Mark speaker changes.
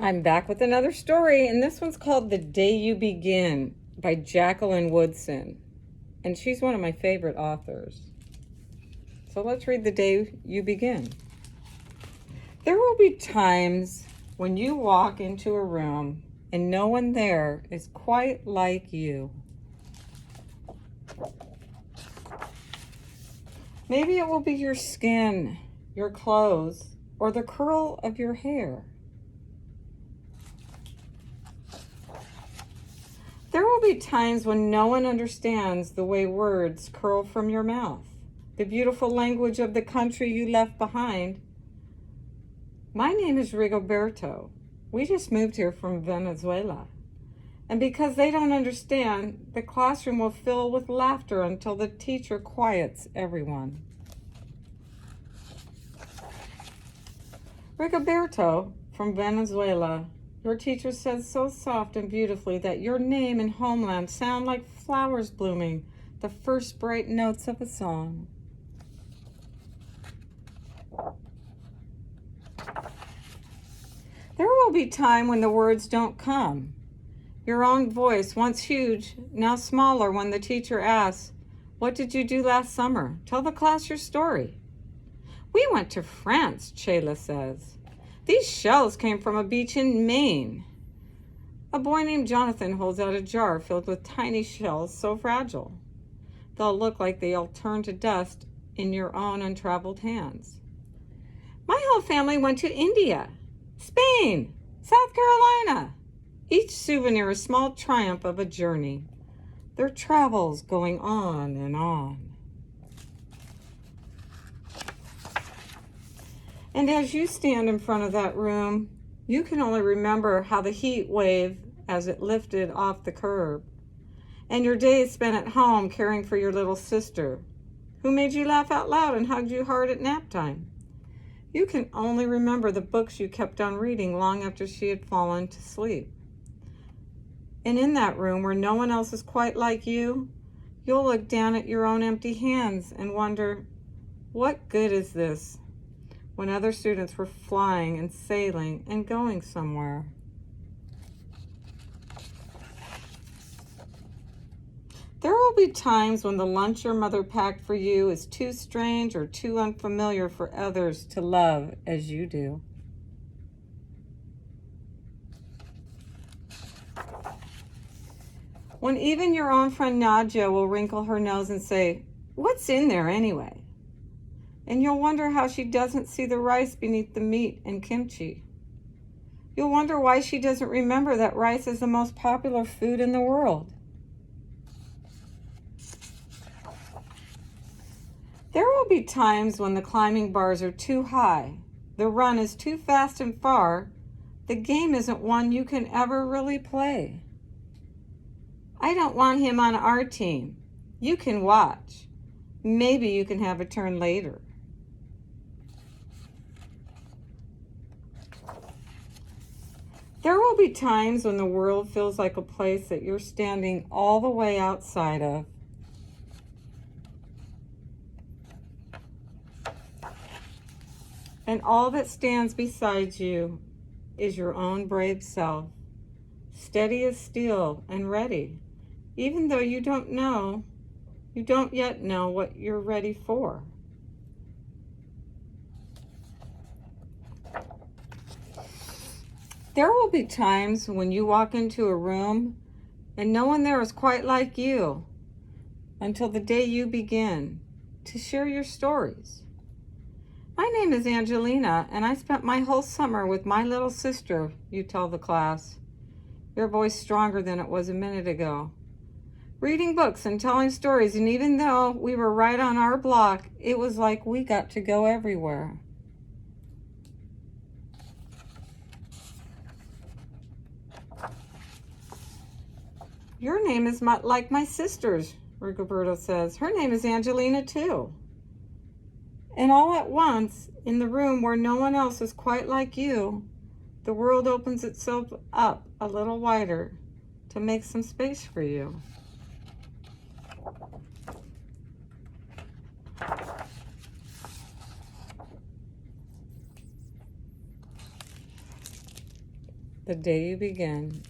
Speaker 1: I'm back with another story, and this one's called The Day You Begin by Jacqueline Woodson. And she's one of my favorite authors. So let's read The Day You Begin. There will be times when you walk into a room and no one there is quite like you. Maybe it will be your skin, your clothes, or the curl of your hair. There will be times when no one understands the way words curl from your mouth, the beautiful language of the country you left behind. My name is Rigoberto. We just moved here from Venezuela. And because they don't understand, the classroom will fill with laughter until the teacher quiets everyone. Rigoberto from Venezuela, your teacher says so soft and beautifully that your name and homeland sound like flowers blooming, the first bright notes of a song. There will be time when the words don't come. Your own voice, once huge, now smaller when the teacher asks, "What did you do last summer? Tell the class your story." "We went to France," Chayla says. "These shells came from a beach in Maine." A boy named Jonathan holds out a jar filled with tiny shells so fragile. They'll look like they'll turn to dust in your own untraveled hands. My whole family went to India, Spain, South Carolina. Each souvenir a small triumph of a journey. Their travels going on and on. And as you stand in front of that room, you can only remember how the heat wave as it lifted off the curb, and your days spent at home caring for your little sister, who made you laugh out loud and hugged you hard at nap time. You can only remember the books you kept on reading long after she had fallen to sleep. And in that room where no one else is quite like you, you'll look down at your own empty hands and wonder, what good is this? When other students were flying and sailing and going somewhere. There will be times when the lunch your mother packed for you is too strange or too unfamiliar for others to love as you do. When even your own friend Nadia will wrinkle her nose and say, "What's in there anyway?" And you'll wonder how she doesn't see the rice beneath the meat and kimchi. You'll wonder why she doesn't remember that rice is the most popular food in the world. There will be times when the climbing bars are too high, the run is too fast and far, the game isn't one you can ever really play. I don't want him on our team. You can watch. Maybe you can have a turn later. There will be times when the world feels like a place that you're standing all the way outside of. And all that stands beside you is your own brave self, steady as steel and ready, even though you don't yet know what you're ready for. There will be times when you walk into a room and no one there is quite like you until the day you begin to share your stories. My name is Angelina, and I spent my whole summer with my little sister, you tell the class, your voice stronger than it was a minute ago. Reading books and telling stories, and even though we were right on our block, it was like we got to go everywhere. Your name is like my sister's, Rigoberto says. Her name is Angelina too. And all at once, in the room where no one else is quite like you, the world opens itself up a little wider to make some space for you. the day you begin